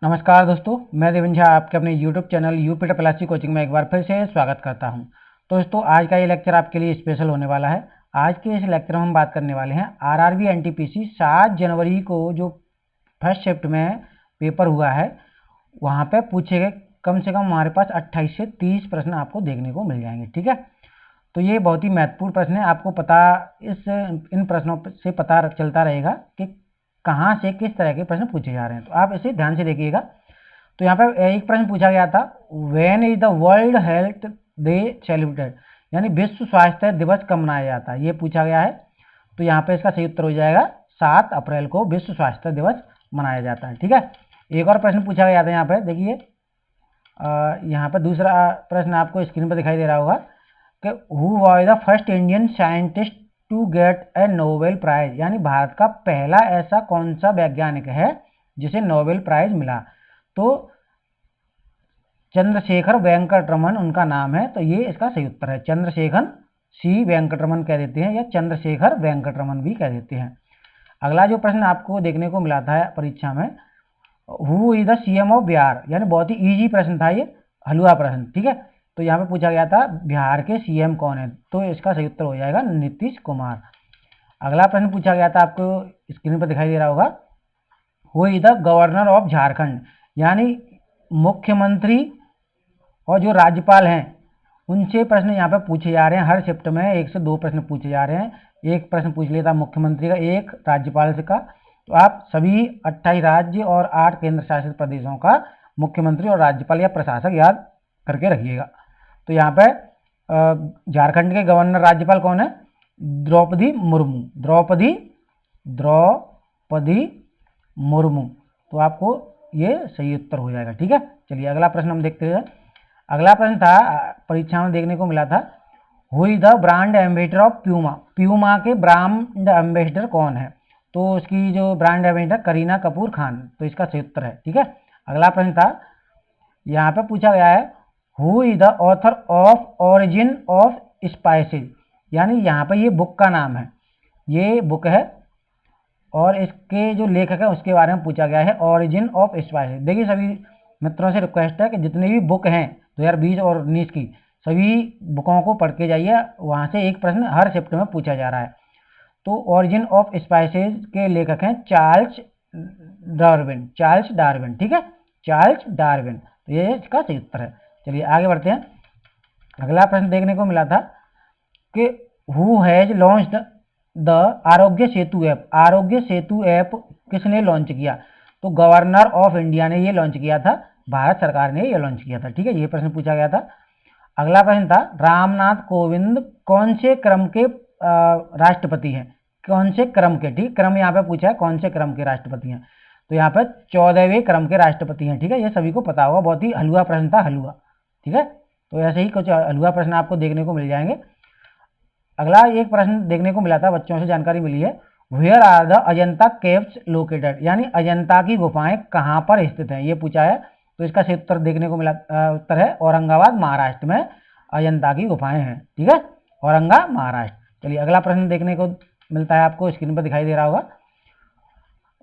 नमस्कार दोस्तों, मैं देवेंद्र झा आपके अपने YouTube चैनल यूपीटर प्लस कोचिंग में एक बार फिर से स्वागत करता हूं। तो दोस्तों, आज का ये लेक्चर आपके लिए स्पेशल होने वाला है। आज के इस लेक्चर में हम बात करने वाले हैं आरआरबी एनटीपीसी 7 जनवरी को जो फर्स्ट शिफ्ट में पेपर हुआ है, वहाँ पे पूछे गए कम से कम हमारे पास 28 से 30 प्रश्न आपको देखने को मिल जाएंगे। ठीक है, तो ये बहुत ही महत्वपूर्ण प्रश्न है। आपको इन प्रश्नों से पता चलता रहेगा कि कहाँ से किस तरह के प्रश्न पूछे जा रहे हैं। तो आप इसे ध्यान से देखिएगा। तो यहाँ पर एक प्रश्न पूछा गया था, when is the world health day celebrated, यानी विश्व स्वास्थ्य दिवस कब मनाया जाता है, ये पूछा गया है। तो यहाँ पे इसका सही उत्तर हो जाएगा 7 अप्रैल को विश्व स्वास्थ्य दिवस मनाया जाता है। ठीक है, एक और प्रश्न पूछा गया था। यहाँ पे देखिए, यहाँ पर दूसरा प्रश्न आपको स्क्रीन पर दिखाई दे रहा होगा कि who was the first Indian scientist to get a Nobel prize, यानी भारत का पहला ऐसा कौन सा वैज्ञानिक है जिसे नोबेल प्राइज मिला। तो चंद्रशेखर वेंकटरमन उनका नाम है। तो ये इसका सही उत्तर है। चंद्रशेखर सी वेंकटरमन कह देते हैं या चंद्रशेखर वेंकटरमन भी कह देते हैं। अगला जो प्रश्न आपको देखने को मिला था परीक्षा में, who is the CM of Bihar, यानी बहुत ही इजी प्रश्न था ये, हलवा प्रश्न। ठीक है, तो यहाँ पे पूछा गया था बिहार के सीएम कौन है। तो इसका सही उत्तर हो जाएगा नीतीश कुमार। अगला प्रश्न पूछा गया था, आपको स्क्रीन पर दिखाई दे रहा होगा, who is the governor of Jharkhand, यानी मुख्यमंत्री और जो राज्यपाल हैं उनसे प्रश्न यहाँ पे पूछे जा रहे हैं। हर शिफ्ट में 1 से 2 प्रश्न पूछे जा रहे हैं। एक प्रश्न पूछ लिया था मुख्यमंत्री का, एक राज्यपाल से का। तो आप सभी 28 राज्य और 8 केंद्र शासित प्रदेशों का मुख्यमंत्री और राज्यपाल या प्रशासक याद करके रखिएगा। तो यहाँ पे झारखंड के गवर्नर राज्यपाल कौन है? द्रौपदी मुर्मू। द्रौपदी मुर्मू। तो आपको ये सही उत्तर हो जाएगा। ठीक है, चलिए अगला प्रश्न हम देखते हैं। अगला प्रश्न था, परीक्षा में देखने को मिला था, who is the brand ambassador of Puma, Puma के ब्रांड एम्बेसडर कौन है। तो उसकी जो ब्रांड एम्बेसडर करीना कपूर खान। तो इसका सही उत्तर है। ठीक है, अगला प्रश्न था, यहाँ पे पूछा गया है, who is the author of origin of spices, यानी यहाँ पे ये बुक का नाम है, ये बुक है और इसके जो लेखक है उसके बारे में पूछा गया है, ओरिजिन ऑफ स्पाइसेस। देखिए सभी मित्रों से रिक्वेस्ट है कि जितने भी बुक हैं 2020 और 19 की, सभी बुकों को पढ़ के जाइए, वहाँ से एक प्रश्न हर शिफ्ट में पूछा जा रहा है। तो ओरिजिन ऑफ स्पाइसेस के लेखक हैं चार्ल्स डार्विन। ठीक है, चार्ल्स डार्विन। तो ये इसका सही उत्तर है। चलिए आगे बढ़ते हैं। अगला प्रश्न देखने को मिला था कि who has launched the Aarogya Setu app, Aarogya Setu app किसने लॉन्च किया। तो गवर्नर ऑफ इंडिया ने ये लॉन्च किया था, भारत सरकार ने ये लॉन्च किया था। ठीक है, ये प्रश्न पूछा गया था। अगला प्रश्न था, रामनाथ कोविंद कौन से क्रम के राष्ट्रपति हैं, कौन से क्रम के। ठीक, क्रम यहाँ पे पूछा है, कौन से क्रम के राष्ट्रपति हैं। तो यहाँ पर 14वें क्रम के राष्ट्रपति हैं। ठीक है, ये सभी को पता होगा, बहुत ही हलवा प्रश्न था, हलवा। ठीक है, तो ऐसे ही कुछ हलवा प्रश्न आपको देखने को मिल जाएंगे। अगला एक प्रश्न देखने को मिला था, बच्चों से जानकारी मिली है, where are the Ajanta caves located, यानी अजंता की गुफाएं कहाँ पर स्थित हैं, ये पूछा है। तो इसका सही उत्तर देखने को मिला, उत्तर है औरंगाबाद महाराष्ट्र में अजंता की गुफाएं हैं। ठीक है, औरंगाबाद महाराष्ट्र। चलिए अगला प्रश्न देखने को मिलता है, आपको स्क्रीन पर दिखाई दे रहा होगा,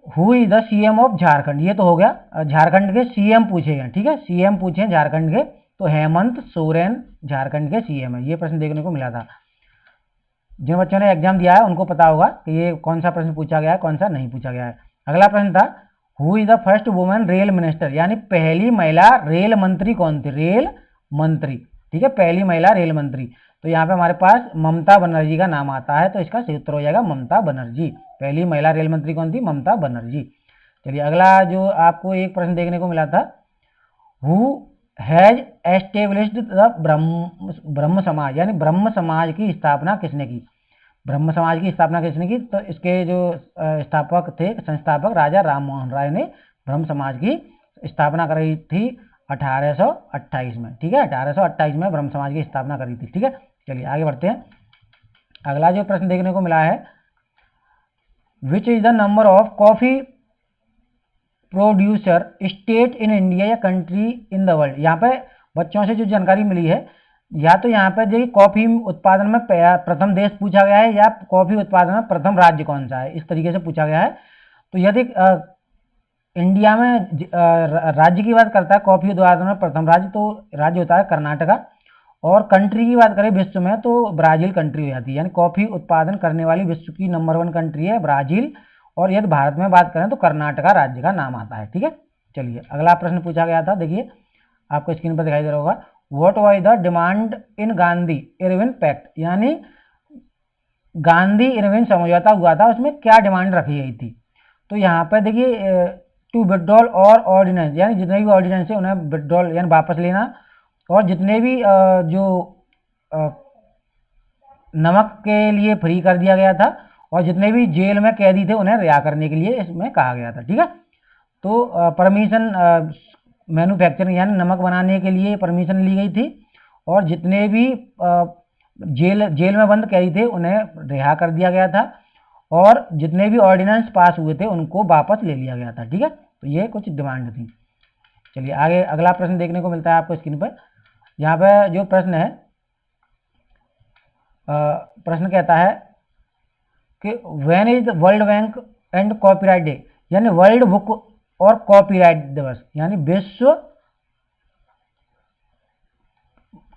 who is the CM of Jharkhand. ये तो हो गया, झारखंड के सीएम पूछे गए। ठीक है, सीएम पूछे झारखंड के, तो हेमंत सोरेन झारखंड के सीएम है। ये प्रश्न देखने को मिला था। जिन बच्चों ने एग्जाम दिया है उनको पता होगा कि ये कौन सा प्रश्न पूछा गया है, कौन सा नहीं पूछा गया है। अगला प्रश्न था, who is the first women rail minister, यानी पहली महिला रेल मंत्री कौन थी, रेल मंत्री। ठीक है, पहली महिला रेल मंत्री। तो यहाँ पे हमारे पास ममता बनर्जी का नाम आता है। तो इसका सही उत्तर हो जाएगा ममता बनर्जी। पहली महिला रेल मंत्री कौन थी, ममता बनर्जी। चलिए अगला जो आपको एक प्रश्न देखने को मिला था, हु हैज एस्टेब्लिश्ड द ब्रह्म समाज, यानी ब्रह्म समाज की स्थापना किसने की। ब्रह्म समाज की स्थापना किसने की। तो इसके जो स्थापक थे, संस्थापक राजा राम मोहन राय ने ब्रह्म समाज की स्थापना करी थी 1828 में। ठीक है, 1828 में ब्रह्म समाज की स्थापना करी थी। ठीक है, चलिए आगे बढ़ते हैं। अगला जो प्रश्न देखने को मिला है, which is the number of coffee producer state in India या कंट्री इन द वर्ल्ड। यहाँ पे बच्चों से जो जानकारी मिली है, या तो यहाँ पे देखिए कॉफी उत्पादन में प्रथम देश पूछा गया है, या कॉफी उत्पादन में प्रथम राज्य कौन सा है, इस तरीके से पूछा गया है। तो यदि इंडिया में राज्य की बात करता है कॉफी उत्पादन में प्रथम राज्य, तो राज्य होता है कर्नाटका। और कंट्री की बात करें विश्व में तो ब्राजील कंट्री हो जाती है, यानी कॉफी उत्पादन करने वाली विश्व की नंबर 1 कंट्री है ब्राजील। और यदि भारत में बात करें तो कर्नाटका राज्य का नाम आता है। ठीक है, चलिए अगला प्रश्न पूछा गया था, देखिए आपको स्क्रीन पर दिखाई दे रहा होगा। What was the demand in Gandhi Irwin pact, यानी गांधी इरविन समझौता हुआ था, उसमें क्या डिमांड रखी गई थी। तो यहाँ पर देखिए टू विड्रॉल और ऑर्डिनेंस, यानी जितने भी ऑर्डिनेंस है उन्हें विड्रॉल यानी वापस लेना, और जितने भी जो नमक के लिए फ्री कर दिया गया था, और जितने भी जेल में कैदी थे उन्हें रिहा करने के लिए इसमें कहा गया था। ठीक है, तो परमिशन मैन्युफैक्चरिंग यानी नमक बनाने के लिए परमिशन ली गई थी, और जितने भी जेल में बंद कैदी थे उन्हें रिहा कर दिया गया था, और जितने भी ऑर्डिनेंस पास हुए थे उनको वापस ले लिया गया था। ठीक है, तो ये कुछ डिमांड थी। चलिए आगे अगला प्रश्न देखने को मिलता है आपको स्क्रीन पर। यहाँ पे जो प्रश्न है, प्रश्न कहता है कि when is world bank and copyright day, यानी वर्ल्ड बुक और कॉपीराइट दिवस, यानी विश्व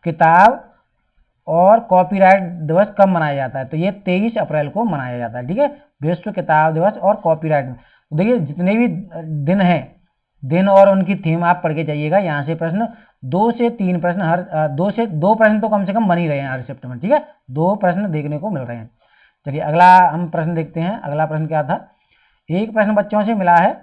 किताब और कॉपीराइट दिवस कब मनाया जाता है। तो ये 23 अप्रैल को मनाया जाता है। ठीक है, विश्व किताब दिवस और कॉपीराइट। तो देखिए जितने भी दिन हैं, दिन और उनकी थीम आप पढ़ के जाइएगा। यहाँ से प्रश्न 2 से 3 प्रश्न हर 2 प्रश्न तो कम से कम बन ही रहे हैं हर शिफ्ट में। ठीक है, 2 प्रश्न देखने को मिल रहे हैं। चलिए अगला हम प्रश्न देखते हैं। अगला प्रश्न क्या था, एक प्रश्न बच्चों से मिला है,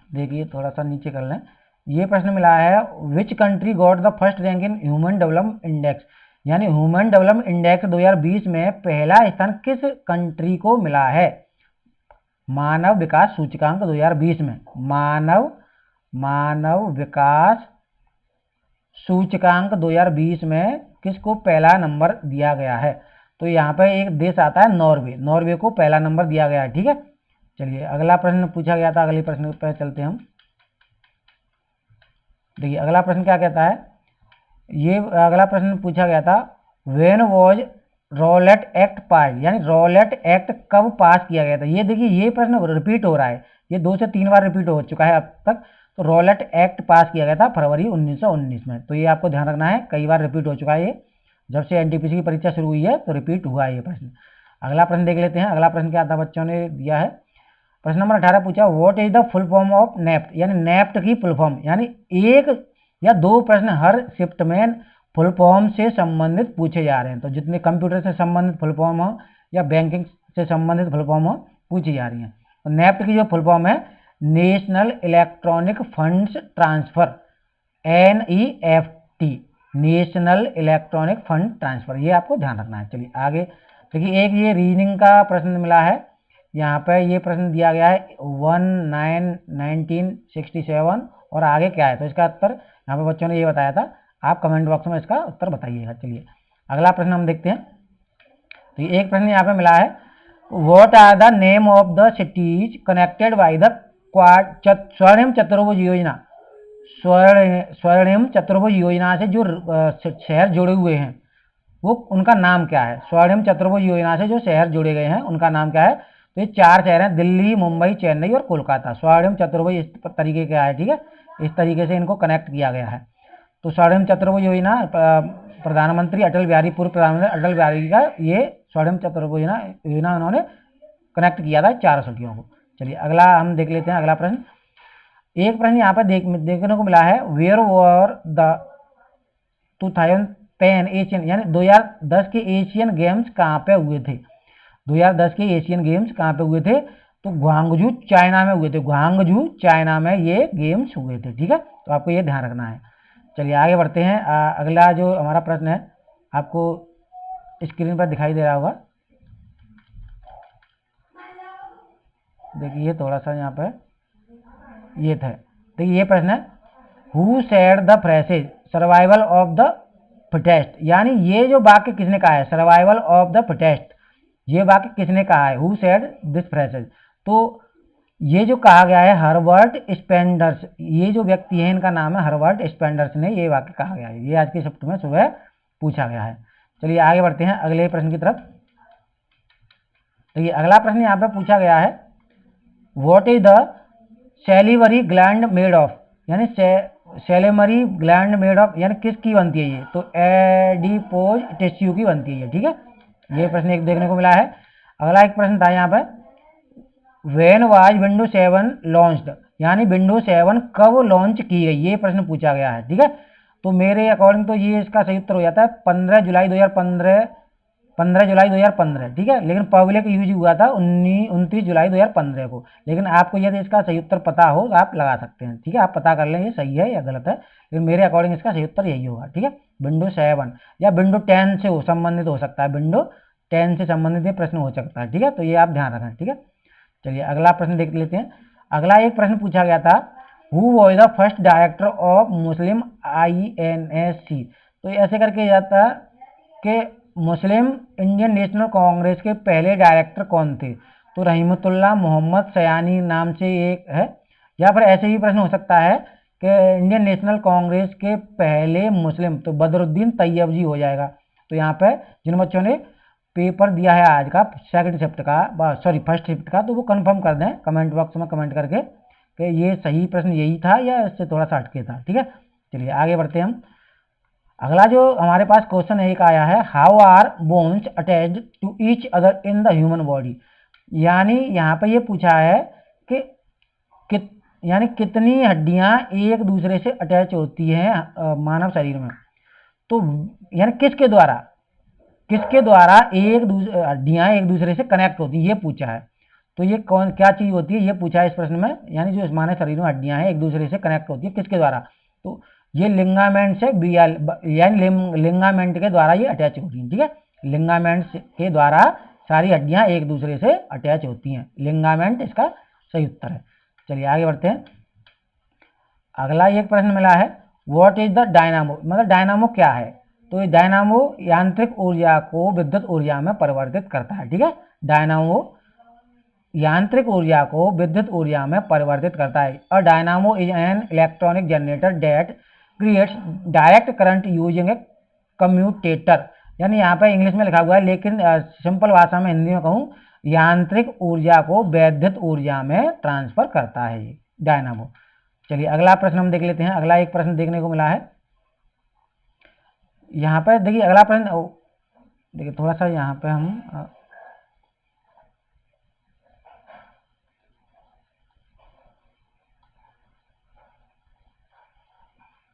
देखिए थोड़ा सा नीचे कर लें। ये प्रश्न मिला है, which country got the first rank in human development index, यानी ह्यूमन डेवलपमेंट इंडेक्स 2020 में पहला स्थान किस कंट्री को मिला है। मानव विकास सूचकांक 2020 में मानव विकास सूचकांक 2020 में किसको पहला नंबर दिया गया है। तो यहाँ पर एक देश आता है नॉर्वे, नॉर्वे को पहला नंबर दिया गया है। ठीक है, चलिए अगला प्रश्न पूछा गया था, अगले प्रश्न पर चलते हैं हम। देखिए अगला प्रश्न क्या कहता है, ये अगला प्रश्न पूछा गया था, व्हेन वाज रॉलेट एक्ट पास, यानी रॉलेट एक्ट कब पास किया गया था। ये देखिए ये प्रश्न रिपीट हो रहा है, ये 2 से 3 बार रिपीट हो चुका है अब तक। तो रॉलेट एक्ट पास किया गया था फरवरी 1919 में। तो ये आपको ध्यान रखना है, कई बार रिपीट हो चुका है ये, जब से एनटीपीसी की परीक्षा शुरू हुई है तो रिपीट हुआ है ये प्रश्न। अगला प्रश्न देख लेते हैं। अगला प्रश्न क्या था, बच्चों ने दिया है, प्रश्न नंबर 18 पूछा, what is the full form of NEFT, यानी नेफ्ट की फुल फॉर्म। यानी 1 या 2 प्रश्न हर शिफ्ट में फुल फॉर्म से संबंधित पूछे जा रहे हैं। तो जितने कंप्यूटर से संबंधित फुल फॉर्म हो या बैंकिंग से संबंधित फुल फॉर्म हो पूछी जा रही हैं। तो नेफ्ट की जो फुल फॉर्म है, national electronic funds transfer, NEFT, national electronic fund transfer, ये आपको ध्यान रखना है। चलिए आगे देखिए, एक ये रीजनिंग का प्रश्न मिला है। यहाँ पर ये प्रश्न दिया गया है 1967 और आगे क्या है। तो इसका उत्तर यहाँ पे बच्चों ने ये बताया था, आप कमेंट बॉक्स में इसका उत्तर बताइएगा। चलिए अगला प्रश्न हम देखते हैं। तो एक प्रश्न यहाँ पे मिला है, what are the name of the cities connected by the Swarnim Chaturbhuj योजना, स्वर्णिम चतुर्भुज योजना से जो शहर जुड़े हुए हैं वो उनका नाम क्या है। स्वर्णिम चतुर्भुज योजना से जो शहर जुड़े गए हैं उनका नाम क्या है। तो ये 4 शहर हैं, दिल्ली, मुंबई, चेन्नई और कोलकाता। स्वर्णिम चतुर्भुज इस तरीके का है। ठीक है, इस तरीके से इनको कनेक्ट किया गया है। तो स्वर्णिम चतुर्भुज योजना प्रधानमंत्री अटल बिहारी, पूर्व प्रधानमंत्री अटल बिहारी का ये स्वर्णिम चतुर्भुज योजना उन्होंने कनेक्ट किया था 4 सिटियों को। चलिए अगला हम देख लेते हैं। अगला प्रश्न, एक प्रश्न यहाँ पर देखने को मिला है, वेयर वर द 2010 एशियन, यानी 2010 के एशियन गेम्स कहाँ पे हुए थे। 2010 के एशियन गेम्स कहाँ पे हुए थे। तो ग्वांगजू चाइना में हुए थे, ग्वांगजू चाइना में ये गेम्स हुए थे। ठीक है, तो आपको ये ध्यान रखना है। चलिए आगे बढ़ते हैं। अगला जो हमारा प्रश्न है आपको स्क्रीन पर दिखाई दे रहा होगा, देखिए थोड़ा सा यहाँ पे ये था। देखिए ये प्रश्न है, who said the phrases survival of the fittest, यानी ये जो वाक्य किसने कहा है, सर्वाइवल ऑफ द फिटेस्ट, ये वाक्य किसने कहा है, हु सेड दिस फ्रेसेज। तो ये जो कहा गया है हर्बर्ट स्पेंडर्स, ये जो व्यक्ति है इनका नाम है हर्बर्ट स्पेंडर्स ने ये वाक्य कहा गया है। ये आज के शिफ्ट में सुबह पूछा गया है। चलिए आगे बढ़ते हैं अगले प्रश्न की तरफ। तो ये अगला प्रश्न यहाँ पे पूछा गया है, what is the salivary gland made of, यानी सेलेमरी ग्लैंड मेड ऑफ यानी किसकी बनती है ये, तो एडिपोज टिश्यू की बनती है ये, ठीक है। ये प्रश्न एक देखने को मिला है। अगला एक प्रश्न था यहाँ पर, व्हेन वाज विंडो 7 लॉन्च्ड, यानी विंडो 7 कब लॉन्च की गई, ये प्रश्न पूछा गया है, ठीक है। तो मेरे अकॉर्डिंग तो ये इसका सही उत्तर हो जाता है 15 जुलाई 2015, 15 जुलाई 2015, ठीक है। लेकिन पब्लिक यूज हुआ था 29 जुलाई 2015 को। लेकिन आपको यदि इसका सही उत्तर पता हो तो आप लगा सकते हैं, ठीक है। आप पता कर लें ये सही है या गलत है, लेकिन मेरे अकॉर्डिंग इसका सही उत्तर यही होगा, ठीक है। विंडो 7 या विंडो 10 से संबंधित हो सकता है, विंडो 10 से संबंधित ये प्रश्न हो सकता है, ठीक है। तो ये आप ध्यान रखें, ठीक है। चलिए अगला प्रश्न देख लेते हैं। अगला एक प्रश्न पूछा गया था, who was the first director of Muslim INSC। तो ऐसे करके जाता कि मुस्लिम इंडियन नेशनल कांग्रेस के पहले डायरेक्टर कौन थे, तो रहीमतुल्लाह मोहम्मद सयानी नाम से एक है, या फिर ऐसे ही प्रश्न हो सकता है कि इंडियन नेशनल कांग्रेस के पहले मुस्लिम, तो बदरुद्दीन तैयब जी हो जाएगा। तो यहाँ पे जिन बच्चों ने पेपर दिया है आज का सेकंड शिफ्ट का, सॉरी फर्स्ट शिफ्ट का, तो वो कंफर्म कर दें कमेंट बॉक्स में कमेंट करके कि ये सही प्रश्न यही था या इससे थोड़ा सा हटके था, ठीक है। चलिए आगे बढ़ते हैं हम। अगला जो हमारे पास क्वेश्चन एक आया है, how are bones attached to each other in the human body, यानी यहाँ पे ये पूछा है कि यानी कितनी हड्डियां एक दूसरे से अटैच होती हैं मानव शरीर में। तो यानी किसके द्वारा एक दूसरे हड्डियां एक दूसरे से कनेक्ट होती है, ये पूछा है। तो ये कौन क्या चीज होती है, ये पूछा है इस प्रश्न में, यानी जो मानव शरीर में हड्डियां हैं एक दूसरे से कनेक्ट होती है किसके द्वारा, तो ये लिंगामेंट से यानी लिंगामेंट के द्वारा ये अटैच होती है, ठीक है। लिंगामेंट के द्वारा सारी हड्डियां एक दूसरे से अटैच होती हैं, लिंगामेंट इसका सही उत्तर है। चलिए आगे बढ़ते हैं। अगला एक प्रश्न मिला है, व्हाट इज द डायनामो, मतलब डायनामो क्या है, तो ये डायनामो यांत्रिक ऊर्जा को विद्युत ऊर्जा में परिवर्तित करता है, ठीक है। डायनामो यांत्रिक ऊर्जा को विद्युत ऊर्जा में परिवर्तित करता है। A dynamo is an electronic generator that creates direct current using a commutator, यानी यहाँ पर इंग्लिश में लिखा हुआ है, लेकिन सिंपल भाषा में हिंदी में कहूँ, यांत्रिक ऊर्जा को वैद्युत ऊर्जा में ट्रांसफर करता है ये डायनामो। चलिए अगला प्रश्न हम देख लेते हैं। अगला एक प्रश्न देखने को मिला है यहाँ पर, देखिए अगला प्रश्न, देखिए थोड़ा सा यहाँ पे हम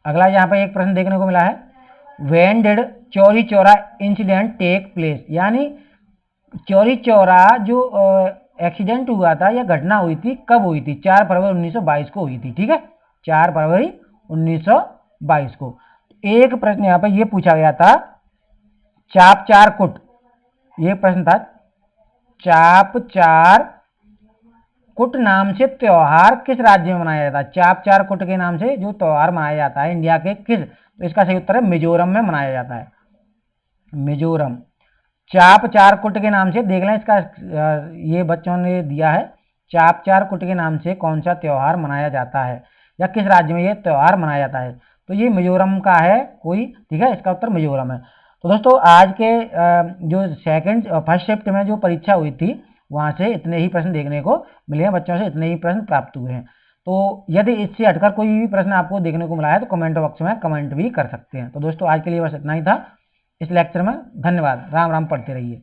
अगला यहाँ पे एक प्रश्न देखने को मिला है, when did Chauri Chaura incident take place, यानी चौरी चौरा जो एक्सीडेंट हुआ था या घटना हुई थी कब हुई थी, 4 फरवरी 1922 को हुई थी, ठीक है। 4 फरवरी 1922 को। एक प्रश्न यहाँ पर ये पूछा गया था, चाप चार कुट, ये प्रश्न था, चाप चार कुट नाम से त्योहार किस राज्य में मनाया जाता है, चाप चार कुट के नाम से जो त्योहार मनाया जाता है इंडिया के किस, तो इसका सही उत्तर है मिजोरम में मनाया जाता है, मिजोरम। चाप चार कुट के नाम से देख लें, इसका ये बच्चों ने दिया है, चाप चार कुट के नाम से कौन सा त्योहार मनाया जाता है या किस राज्य में ये त्योहार मनाया जाता है, तो ये मिजोरम का है कोई, ठीक है। इसका उत्तर मिजोरम है। तो दोस्तों आज के जो फर्स्ट शिफ्ट में जो परीक्षा हुई थी वहाँ से इतने ही प्रश्न देखने को मिले हैं, बच्चों से इतने ही प्रश्न प्राप्त हुए हैं। तो यदि इससे हटकर कोई भी प्रश्न आपको देखने को मिला है तो कमेंट बॉक्स में कमेंट भी कर सकते हैं। तो दोस्तों आज के लिए बस इतना ही था इस लेक्चर में। धन्यवाद। राम राम, पढ़ते रहिए।